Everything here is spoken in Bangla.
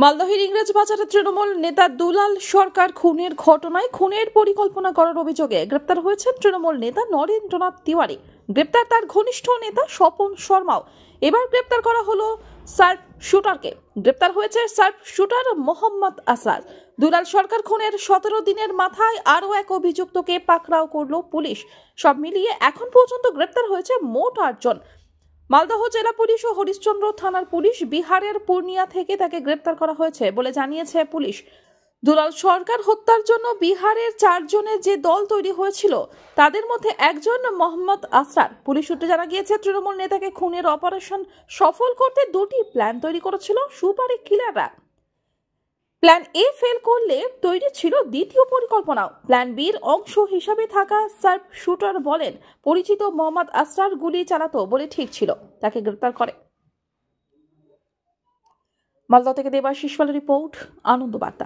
মালদহের ইংরেজবাজারে তৃণমূল নেতা দুলাল সরকার খুনের পরিকল্পনা করার অভিযোগে গ্রেপ্তার হয়েছেন তৃণমূল নেতা নরেন্দ্রনাথ তিওয়ারি। গ্রেপ্তার তার ঘনিষ্ঠ নেতা স্বপন শর্মাও। এবার গ্রেপ্তার করা হলো সার্ফ শুটারকে। গ্রেপ্তার হয়েছে সার্ফ শুটার মোহাম্মদ আসরার। দুলাল সরকার খুনের 17 দিনের মাথায় আরও এক অভিযুক্তকে পাকড়াও করল পুলিশ। সব মিলিয়ে এখন পর্যন্ত গ্রেপ্তার হয়েছে মোট 8 জন। মালদহ জেলা পুলিশ ও হরিশ্চন্দ্র থানার পুলিশ বিহারের পূর্ণিয়া থেকে তাকে গ্রেপ্তার করা হয়েছে বলে জানিয়েছে পুলিশ। দুলাল সরকার হত্যার জন্য বিহারের 4 জনের যে দল তৈরি হয়েছিল তাদের মধ্যে একজন মোহাম্মদ আসরার। পুলিশ সূত্রে জানা গিয়েছে তৃণমূল নেতাকে খুনের অপারেশন সফল করতে 2টি প্ল্যান তৈরি করেছিল সুপারি কিলাররা। প্ল্যান এ ফেল করলে তৈরি ছিল দ্বিতীয় পরিকল্পনাও। প্ল্যান বির অংশ হিসাবে থাকা সার্ফ শুটার বলেন, পরিচিত মোহাম্মদ আসরার গুলি চালাতো বলে ঠিক ছিল, তাকে গ্রেপ্তার করে। মালদহ থেকে দেবাশিস পালের রিপোর্ট, আনন্দ বার্তা।